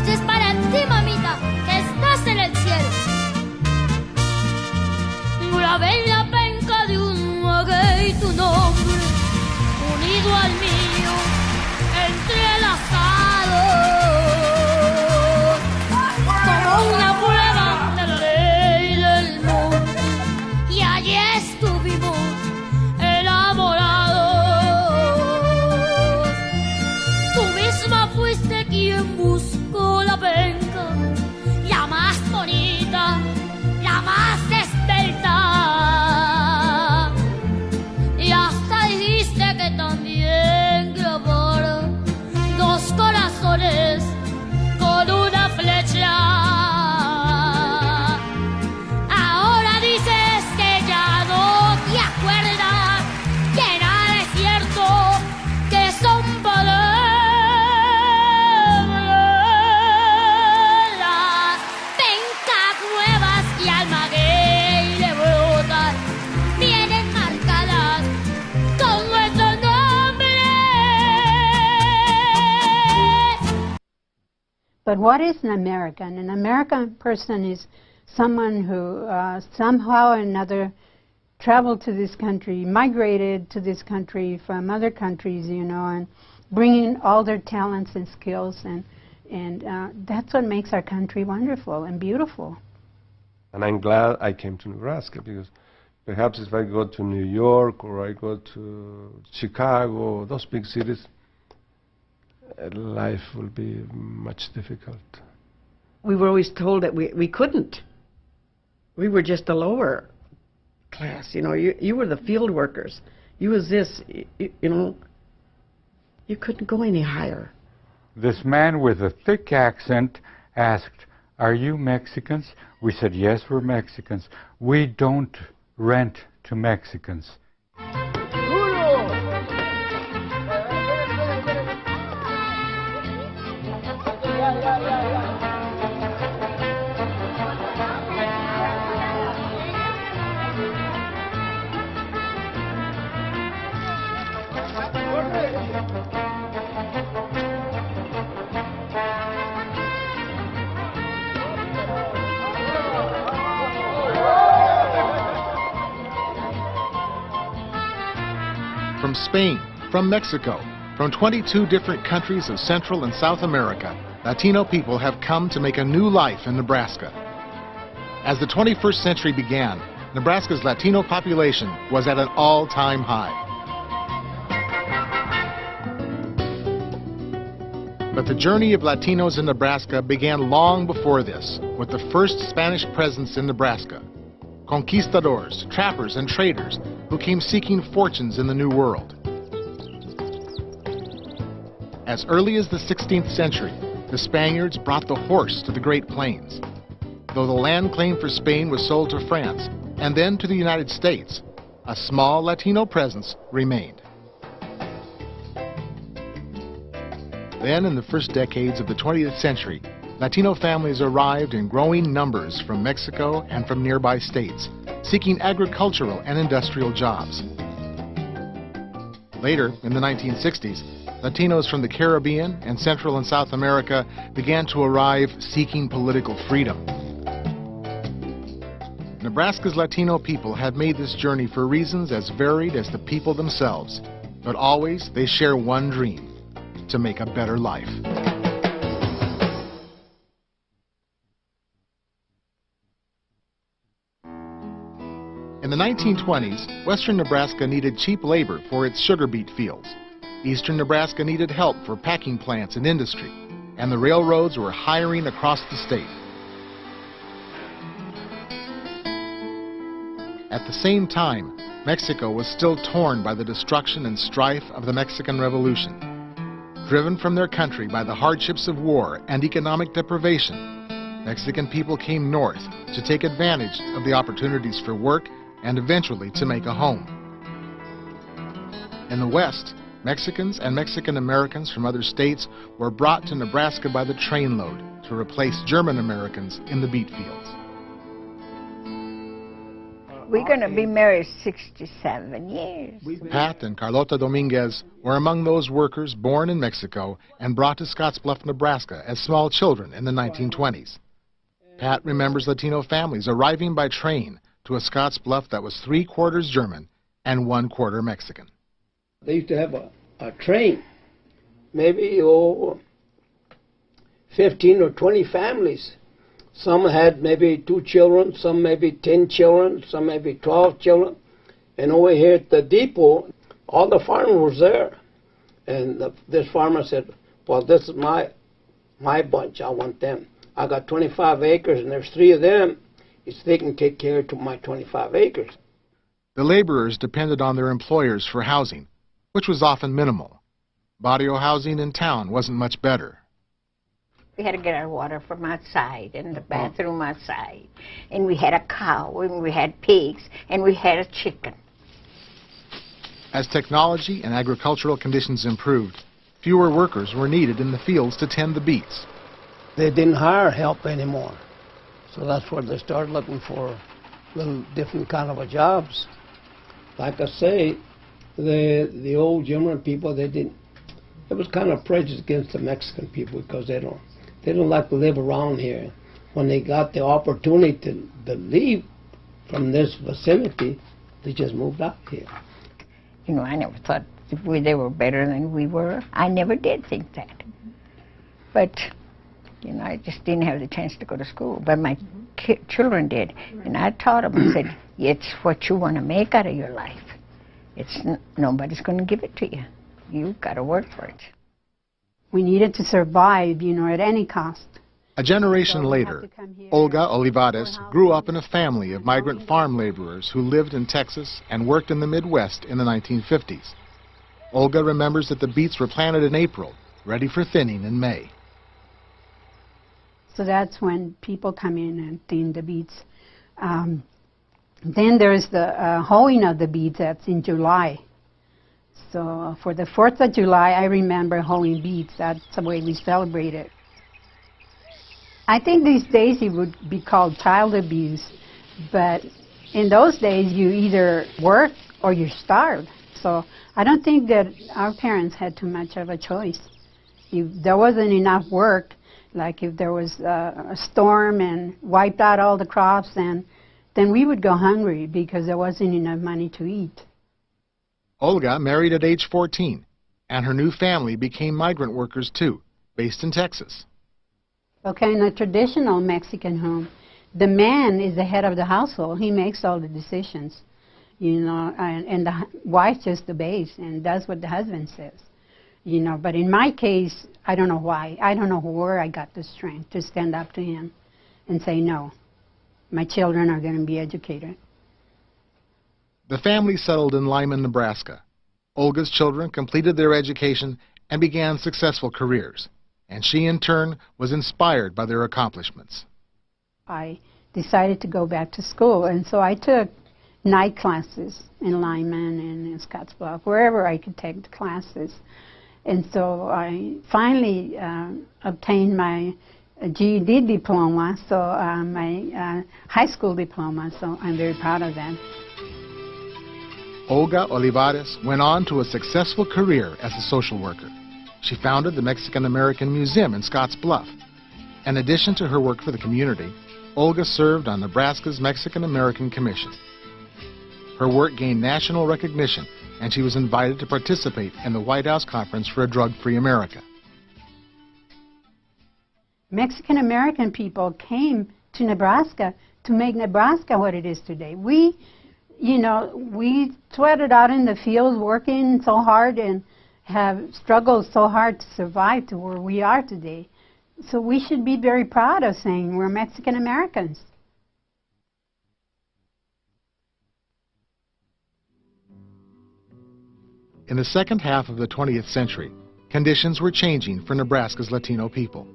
noches para ti, mamita, que estás en el cielo. Grabé en la penca de un maguey tu nombre, unido al mío, entrelazados, como una prueba de la ley del monte. Y allí estuvimos enamorados. Tú misma fuiste quien buscó la penca, la más bonita, la más esbelta, y hasta dijiste que también grabara dos corazones con una flecha. Ahora dices que ya no te acuerdas, que nada es cierto, que son palabras. Pencas nuevas que al maguey le brotan, vienen marcadas con nuestro nombre. But what is an American? An American person is someone who somehow or another traveled to this country, migrated to this country from other countries, you know, and bringing all their talents and skills, and that's what makes our country wonderful and beautiful. And I'm glad I came to Nebraska, because perhaps if I go to New York or I go to Chicago, those big cities, life will be much difficult. We were always told that we couldn't. We were just a lower class, you know. You were the field workers. You was this, you know. You couldn't go any higher. This man with a thick accent asked, "Are you Mexicans?" We said, "Yes, we're Mexicans. We don't rent to Mexicans." From Spain, from Mexico, from 22 different countries of Central and South America, Latino people have come to make a new life in Nebraska. As the 21st century began, Nebraska's Latino population was at an all-time high. But the journey of Latinos in Nebraska began long before this, with the first Spanish presence in Nebraska. Conquistadors, trappers, and traders who came seeking fortunes in the New World. As early as the 16th century, the Spaniards brought the horse to the Great Plains. Though the land claimed for Spain was sold to France and then to the United States, a small Latino presence remained. Then, in the first decades of the 20th century, Latino families arrived in growing numbers from Mexico and from nearby states, seeking agricultural and industrial jobs. Later, in the 1960s, Latinos from the Caribbean and Central and South America began to arrive seeking political freedom. Nebraska's Latino people have made this journey for reasons as varied as the people themselves, but always they share one dream: to make a better life. In the 1920s, western Nebraska needed cheap labor for its sugar beet fields. Eastern Nebraska needed help for packing plants and industry, and the railroads were hiring across the state. At the same time, Mexico was still torn by the destruction and strife of the Mexican Revolution. Driven from their country by the hardships of war and economic deprivation, Mexican people came north to take advantage of the opportunities for work and eventually to make a home. In the West, Mexicans and Mexican Americans from other states were brought to Nebraska by the trainload to replace German Americans in the beet fields. We're going to be married 67 years. Pat and Carlota Dominguez were among those workers born in Mexico and brought to Scottsbluff, Nebraska as small children in the 1920s. Pat remembers Latino families arriving by train to a Scottsbluff that was 3/4 German and 1/4 Mexican. They used to have a train, maybe 15 or 20 families. Some had maybe 2 children, some maybe 10 children, some maybe 12 children. And over here at the depot, all the farmers were there. And this farmer said, well, this is my bunch, I want them. I got 25 acres and there's 3 of them. It's they can take care of my 25 acres. The laborers depended on their employers for housing, which was often minimal. Barrio housing in town wasn't much better. We had to get our water from outside and the bathroom outside. And we had a cow, and we had pigs, and we had a chicken. As technology and agricultural conditions improved, fewer workers were needed in the fields to tend the beets. They didn't hire help anymore. So that's where they started looking for little different kind of jobs. Like I say, the old German people, it was kind of prejudice against the Mexican people because they don't like to live around here. When they got the opportunity to leave from this vicinity, they just moved out here. You know, I never thought they were better than we were. I never did think that. But, you know, I just didn't have the chance to go to school. But my children did. And I taught them, I said, it's what you want to make out of your life. Nobody's going to give it to you. You've got to work for it. We needed to survive, you know, at any cost. A generation later, Olga Olivares grew up in a family of migrant farm laborers who lived in Texas and worked in the Midwest in the 1950s. Olga remembers that the beets were planted in April, ready for thinning in May. So that's when people come in and thin the beets. Then there's the hoeing of the beets, that's in July. So for the 4th of July, I remember hoeing beets. That's the way we celebrate it. I think these days it would be called child abuse, but in those days you either work or you starved. So I don't think that our parents had too much of a choice. If there wasn't enough work, like if there was a storm and wiped out all the crops, then we would go hungry because there wasn't enough money to eat. Olga married at age 14, and her new family became migrant workers too, based in Texas. Okay, in a traditional Mexican home, the man is the head of the household. He makes all the decisions, you know, and the wife just obeys and does what the husband says, you know. But in my case, I don't know why. I don't know where I got the strength to stand up to him and say, no, my children are going to be educated. The family settled in Lyman, Nebraska. Olga's children completed their education and began successful careers, and she in turn was inspired by their accomplishments. I decided to go back to school, and so I took night classes in Lyman and in Scottsbluff, wherever I could take the classes. And so I finally obtained my GED diploma, so my high school diploma, so I'm very proud of that. Olga Olivares went on to a successful career as a social worker. She founded the Mexican-American Museum in Scottsbluff. In addition to her work for the community, Olga served on Nebraska's Mexican-American Commission. Her work gained national recognition, and she was invited to participate in the White House Conference for a Drug-Free America. Mexican-American people came to Nebraska to make Nebraska what it is today. We sweated out in the field working so hard and have struggled so hard to survive to where we are today. So we should be very proud of saying we're Mexican Americans. In the second half of the 20th century, conditions were changing for Nebraska's Latino people.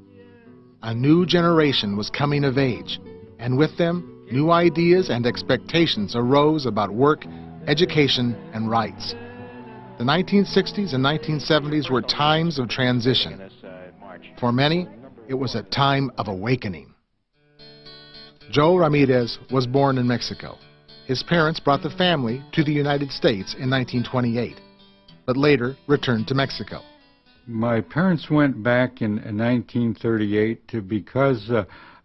A new generation was coming of age, and with them, new ideas and expectations arose about work, education, and rights. The 1960s and 1970s were times of transition. For many, it was a time of awakening. Joe Ramirez was born in Mexico. his parents brought the family to the United States in 1928, but later returned to Mexico. My parents went back in 1938 because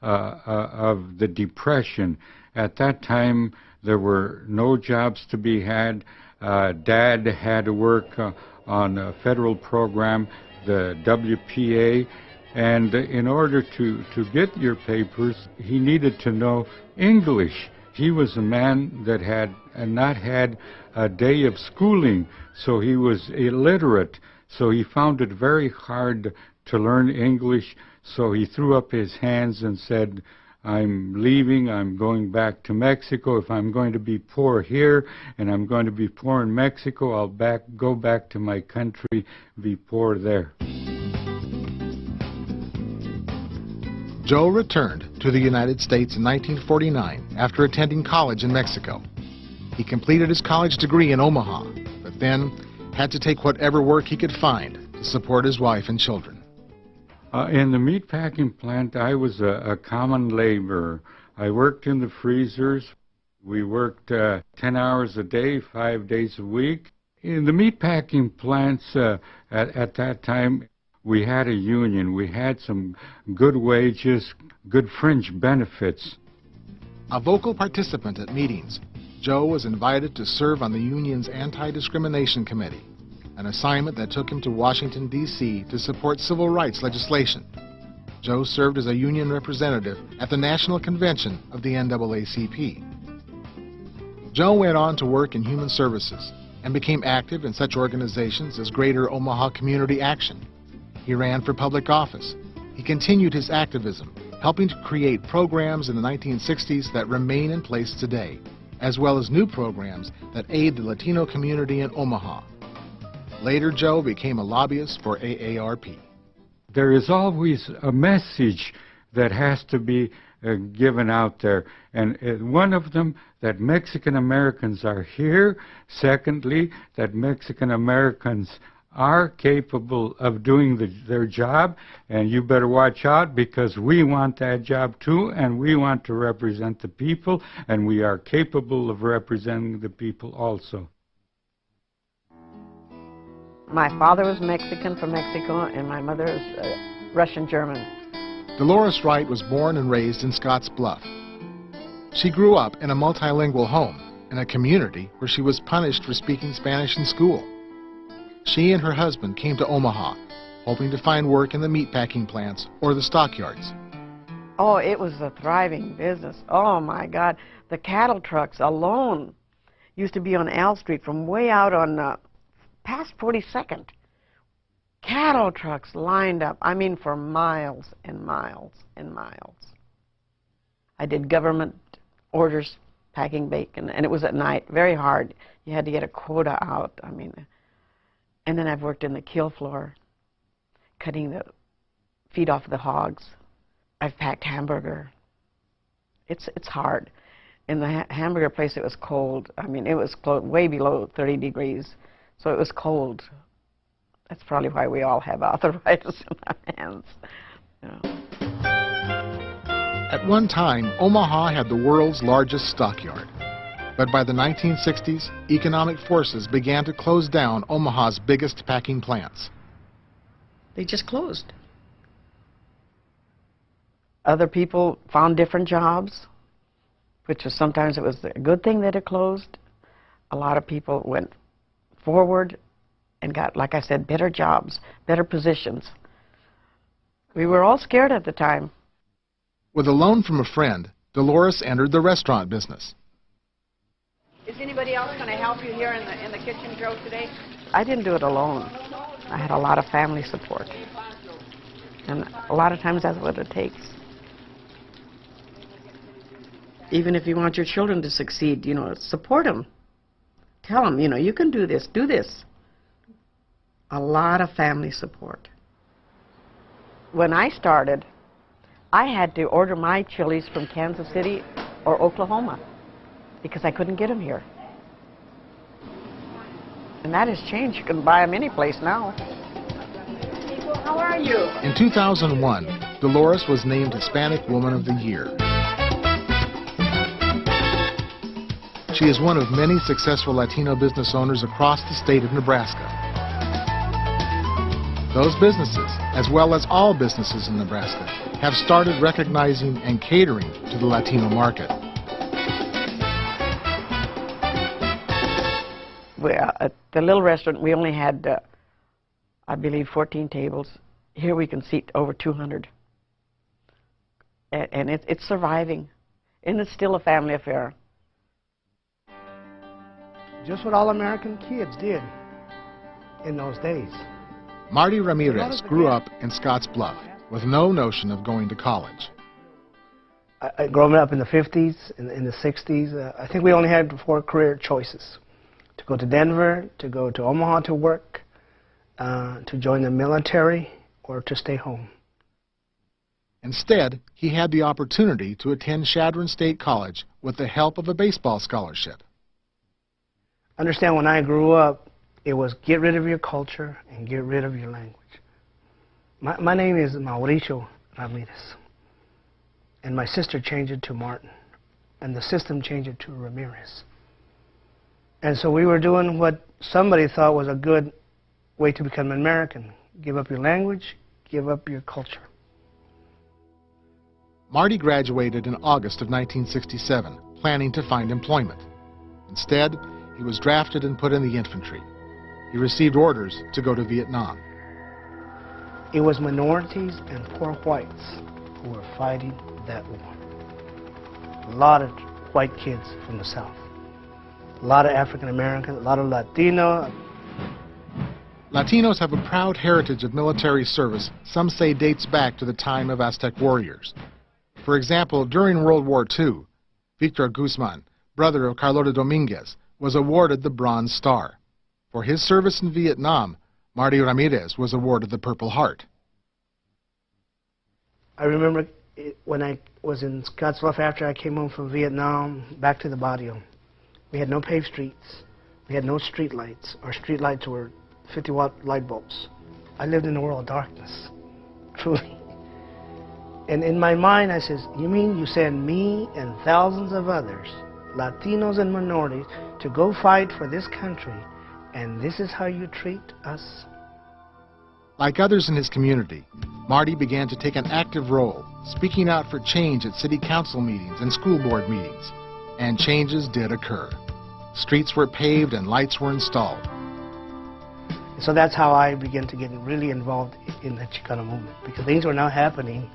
of the Depression. At that time, there were no jobs to be had. Dad had to work on a federal program, the WPA, and in order to get your papers, he needed to know English. He was a man that had not had a day of schooling, so he was illiterate. So he found it very hard to learn English, so he threw up his hands and said, I'm leaving, I'm going back to Mexico. If I'm going to be poor here and I'm going to be poor in Mexico, I'll go back to my country, be poor there. Joe returned to the United States in 1949 after attending college in Mexico. He completed his college degree in Omaha, but then had to take whatever work he could find to support his wife and children. In the meatpacking plant, I was a common laborer. I worked in the freezers. We worked 10 hours a day, 5 days a week. In the meatpacking plants at that time, we had a union. We had some good wages, good fringe benefits. A vocal participant at meetings, Joe was invited to serve on the union's Anti-Discrimination Committee, an assignment that took him to Washington, D.C. to support civil rights legislation. Joe served as a union representative at the National Convention of the NAACP. Joe went on to work in human services and became active in such organizations as Greater Omaha Community Action. He ran for public office. He continued his activism, helping to create programs in the 1960s that remain in place today, as well as new programs that aid the Latino community in Omaha. Later, Joe became a lobbyist for AARP. There is always a message that has to be given out there, and one of them, that Mexican Americans are here. Secondly, that Mexican Americans are capable of doing their job, and you better watch out because we want that job too, and we want to represent the people, and we are capable of representing the people also. My father was Mexican from Mexico, and my mother is Russian-German. Dolores Wright was born and raised in Scotts Bluff. She grew up in a multilingual home, in a community where she was punished for speaking Spanish in school. She and her husband came to Omaha, hoping to find work in the meatpacking plants or the stockyards. Oh, it was a thriving business. Oh, my God. The cattle trucks alone used to be on L Street from way out on past 42nd. Cattle trucks lined up, I mean, for miles and miles and miles. I did government orders, packing bacon, and it was at night, very hard. You had to get a quota out, I mean. And then I've worked in the kill floor, cutting the feet off the hogs. I've packed hamburger. It's hard. In the hamburger place, it was cold. I mean, it was way below 30 degrees, so it was cold. That's probably why we all have arthritis in our hands. Yeah. At one time, Omaha had the world's largest stockyard. But by the 1960s, economic forces began to close down Omaha's biggest packing plants. They just closed. Other people found different jobs, which was sometimes it was a good thing that it closed. A lot of people went forward and got, like I said, better jobs, better positions. We were all scared at the time. With a loan from a friend, Dolores entered the restaurant business. Is anybody else going to help you here in the kitchen, Joe, today? I didn't do it alone. I had a lot of family support. And a lot of times that's what it takes. Even if you want your children to succeed, you know, support them. Tell them, you know, you can do this, do this. A lot of family support. When I started, I had to order my chilies from Kansas City or Oklahoma, because I couldn't get them here. And that has changed. You can buy them any place now. How are you? In 2001, Dolores was named Hispanic Woman of the Year. She is one of many successful Latino business owners across the state of Nebraska. Those businesses, as well as all businesses in Nebraska, have started recognizing and catering to the Latino market. At the little restaurant, we only had, I believe, 14 tables. Here we can seat over 200. And it's surviving. And it's still a family affair. Just what all American kids did in those days. Marty Ramirez grew up in Scotts Bluff with no notion of going to college. Growing up in the 50s, in the 60s, I think we only had 4 career choices. To go to Denver, to go to Omaha to work, to join the military, or to stay home. Instead, he had the opportunity to attend Chadron State College with the help of a baseball scholarship. Understand, when I grew up, it was get rid of your culture and get rid of your language. My name is Mauricio Ramirez, and my sister changed it to Martin, and the system changed it to Ramirez. And so we were doing what somebody thought was a good way to become an American. Give up your language, give up your culture. Marty graduated in August of 1967, planning to find employment. Instead, he was drafted and put in the infantry. He received orders to go to Vietnam. It was minorities and poor whites who were fighting that war. A lot of white kids from the South. A lot of African Americans, a lot of Latino. Latinos have a proud heritage of military service some say dates back to the time of Aztec warriors. For example, during World War II, Victor Guzman, brother of Carlota Dominguez, was awarded the Bronze Star. For his service in Vietnam, Marty Ramirez was awarded the Purple Heart. I remember when I was in Scottsbluff after I came home from Vietnam, back to the barrio. We had no paved streets. We had no street lights. Our street lights were 50-watt light bulbs. I lived in a world of darkness, truly. And in my mind, I says, you mean you send me and thousands of others, Latinos and minorities, to go fight for this country, and this is how you treat us? Like others in his community, Marty began to take an active role, speaking out for change at city council meetings and school board meetings. And changes did occur. Streets were paved and lights were installed. So that's how I began to get really involved in the Chicano movement, because things were now happening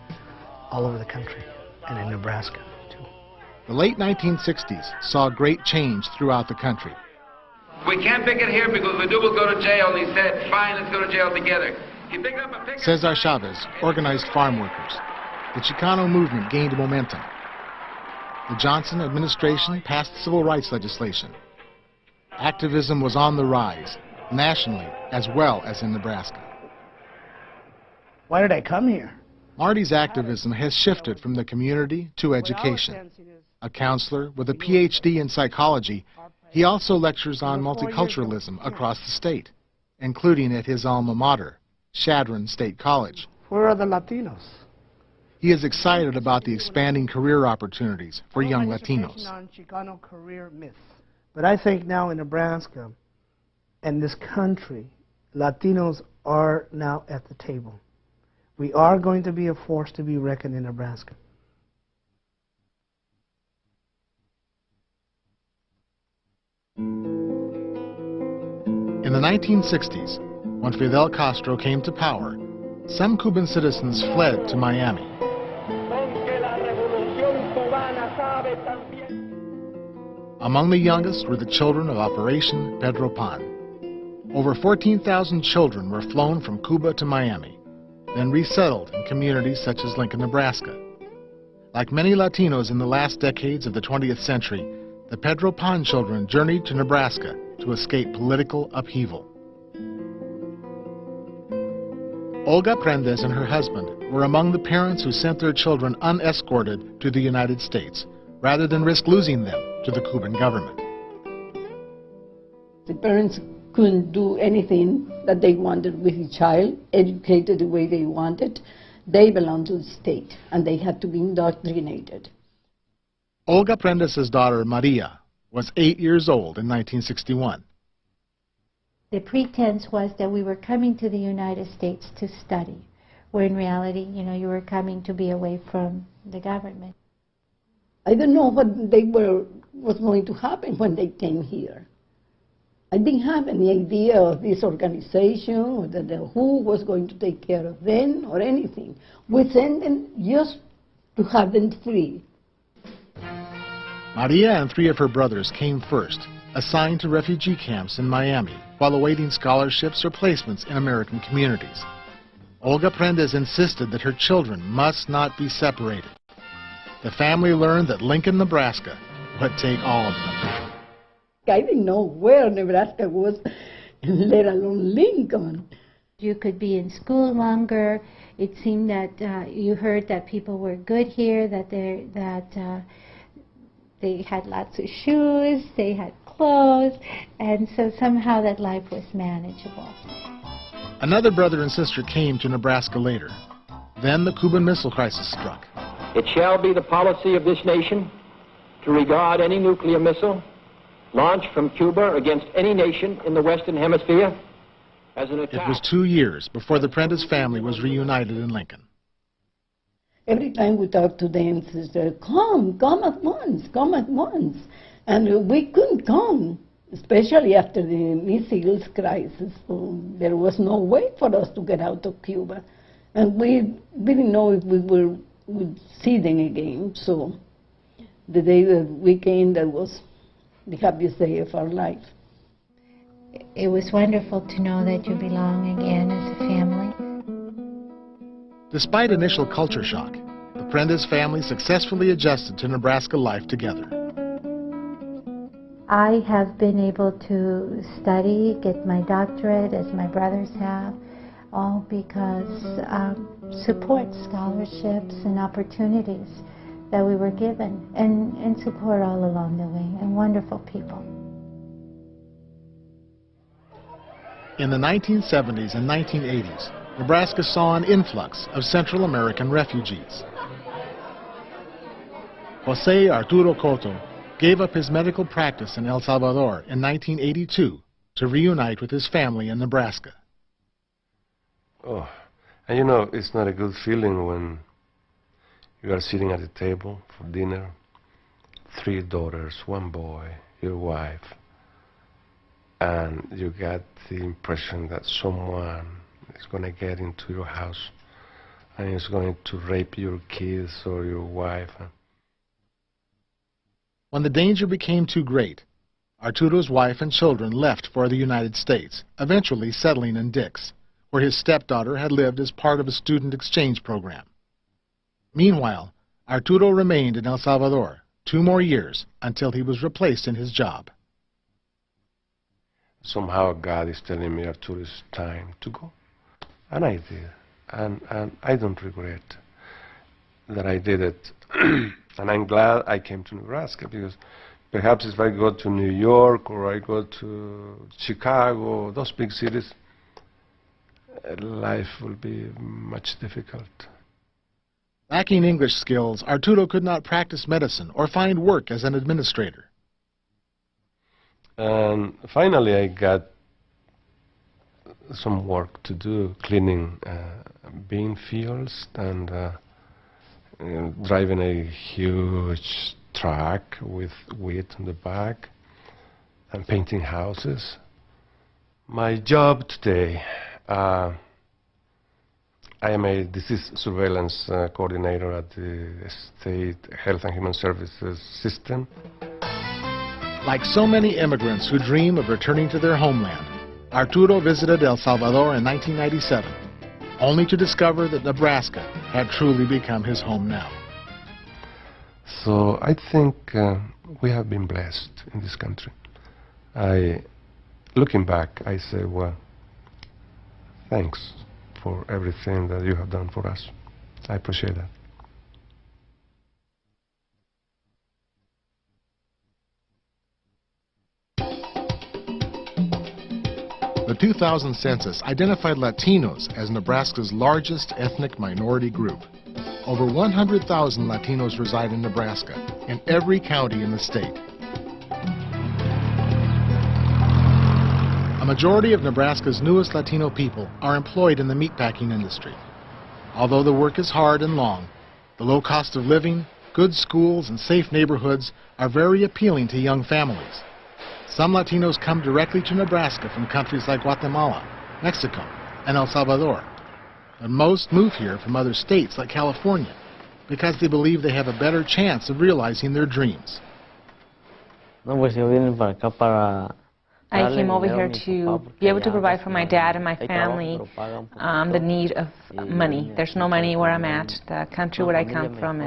all over the country and in Nebraska, too. The late 1960s saw great change throughout the country. We can't pick it here because if we do, we'll go to jail. He said, fine, let's go to jail together. He picked up a pick. Cesar Chavez organized farm workers. The Chicano movement gained momentum. The Johnson administration passed civil rights legislation. Activism was on the rise, nationally as well as in Nebraska. Why did I come here? Marty's activism has shifted from the community to education. A counselor with a PhD in psychology, he also lectures on multiculturalism across the state, including at his alma mater, Chadron State College. Where are the Latinos? He is excited about the expanding career opportunities for young Latinos. On Chicano career myths. But I think now in Nebraska and this country, Latinos are now at the table. We are going to be a force to be reckoned in Nebraska. In the 1960s, when Fidel Castro came to power, some Cuban citizens fled to Miami. Among the youngest were the children of Operation Pedro Pan. Over 14,000 children were flown from Cuba to Miami, then resettled in communities such as Lincoln, Nebraska. Like many Latinos in the last decades of the 20th century, the Pedro Pan children journeyed to Nebraska to escape political upheaval. Olga Prendes and her husband were among the parents who sent their children unescorted to the United States, rather than risk losing them to the Cuban government. The parents couldn't do anything that they wanted with the child, educated the way they wanted. They belonged to the state, and they had to be indoctrinated. Olga Prendes' daughter, Maria, was 8 years old in 1961. The pretense was that we were coming to the United States to study, where in reality, you were coming to be away from the government. I don't know what was going to happen when they came here. I didn't have any idea of this organization or who was going to take care of them or anything. We sent them just to have them free. Maria and 3 of her brothers came first, assigned to refugee camps in Miami while awaiting scholarships or placements in American communities. Olga Prendes insisted that her children must not be separated. The family learned that Lincoln, Nebraska would take all of them. I didn't know where Nebraska was, let alone Lincoln. You could be in school longer. It seemed that you heard that people were good here, that they had lots of shoes, they had clothes, and so somehow that life was manageable. Another brother and sister came to Nebraska later. Then the Cuban Missile Crisis struck. It shall be the policy of this nation to regard any nuclear missile launched from Cuba against any nation in the Western Hemisphere as an attack. It was 2 years before the Prendes family was reunited in Lincoln. Every time we talked to them, they said, come at once. And we couldn't come, especially after the missiles crisis. So there was no way for us to get out of Cuba. And we didn't know if we would see them again. So the day that we came, that was the happiest day of our life. It was wonderful to know that you belong again as a family. Despite initial culture shock, the Prendes family successfully adjusted to Nebraska life together. I have been able to study, get my doctorate as my brothers have, all because support scholarships and opportunities that we were given, and support all along the way, and wonderful people. In the 1970s and 1980s, Nebraska saw an influx of Central American refugees. Jose Arturo Cotto gave up his medical practice in El Salvador in 1982 to reunite with his family in Nebraska. Oh, and it's not a good feeling when you are sitting at the table for dinner, 3 daughters, 1 boy, your wife, and you get the impression that someone is going to get into your house and is going to rape your kids or your wife. When the danger became too great, Arturo's wife and children left for the United States, eventually settling in Dix, where his stepdaughter had lived as part of a student exchange program. Meanwhile, Arturo remained in El Salvador 2 more years until he was replaced in his job. Somehow God is telling me, Arturo, it's time to go. And I did. And I don't regret that I did it. And I'm glad I came to Nebraska, because perhaps if I go to New York or I go to Chicago, those big cities, life will be much difficult. Lacking English skills, Arturo could not practice medicine or find work as an administrator. And finally I got some work to do, cleaning bean fields and driving a huge truck with wheat in the back and painting houses. My job today, I am a disease surveillance coordinator at the State Health and Human Services System. Like so many immigrants who dream of returning to their homeland, Arturo visited El Salvador in 1997, only to discover that Nebraska had truly become his home now. So I think we have been blessed in this country. Looking back, I say, well, thanks for everything that you have done for us. I appreciate that. The 2000 census identified Latinos as Nebraska's largest ethnic minority group. Over 100,000 Latinos reside in Nebraska, in every county in the state. majority of Nebraska's newest Latino people are employed in the meatpacking industry. Although the work is hard and long, the low cost of living, good schools, and safe neighborhoods are very appealing to young families. Some Latinos come directly to Nebraska from countries like Guatemala, Mexico, and El Salvador. But most move here from other states like California because they believe they have a better chance of realizing their dreams. I came over here to be able to provide for my dad and my family the need of money. There's no money where I'm at. The country where I come from,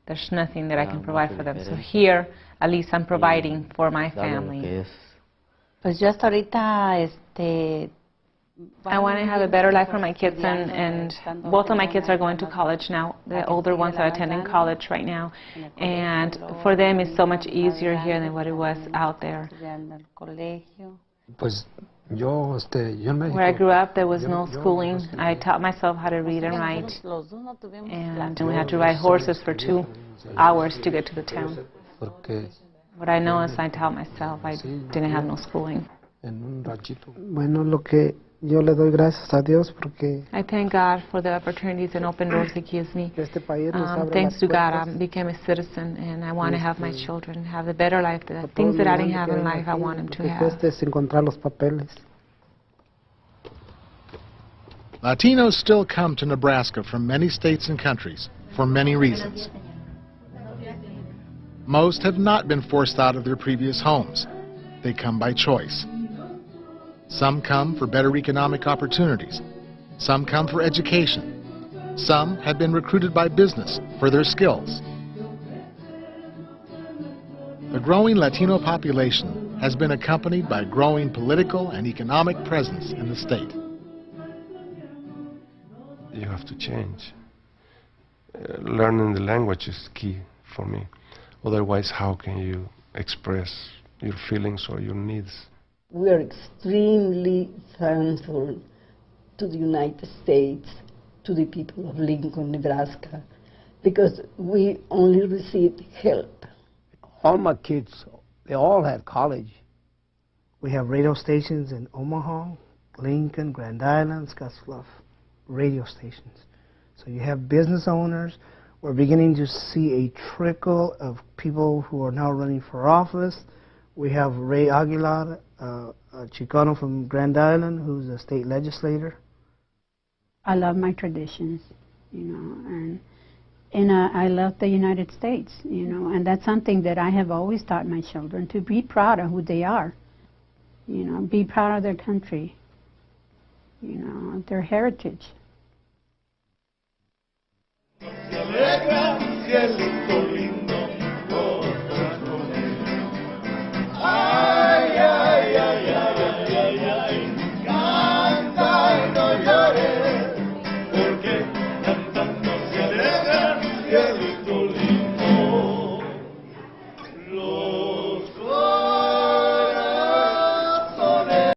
there's nothing that I can provide for them. So here, at least I'm providing for my family. Pues yo hasta ahorita, I want to have a better life for my kids, and both of my kids are going to college now. The older ones are attending college right now, and for them it's so much easier here than what it was out there. Where I grew up, there was no schooling. I taught myself how to read and write, and we had to ride horses for 2 hours to get to the town. What I know is I taught myself. I didn't have no schooling. Yo le doy gracias a Dios porque I thank God for the opportunities and open doors He gives me. Thanks to God, I became a citizen, and I want to have my children have a better life. The things that I didn't have in life, I want them to have. Latinos still come to Nebraska from many states and countries for many reasons. Most have not been forced out of their previous homes. They come by choice. Some come for better economic opportunities. Some come for education. Some have been recruited by business for their skills. The growing Latino population has been accompanied by growing political and economic presence in the state. You have to change. Learning the language is key for me. Otherwise, how can you express your feelings or your needs? We are extremely thankful to the United States, to the people of Lincoln, Nebraska, because we only received help. All my kids, they all had college. We have radio stations in Omaha, Lincoln, Grand Island, Scottsbluff, radio stations. So you have business owners. We're beginning to see a trickle of people who are now running for office. We have Ray Aguilar, a Chicano from Grand Island, who's a state legislator. I love my traditions, and I love the United States, and that's something that I have always taught my children, to be proud of who they are, be proud of their country, their heritage. Se alegra cielito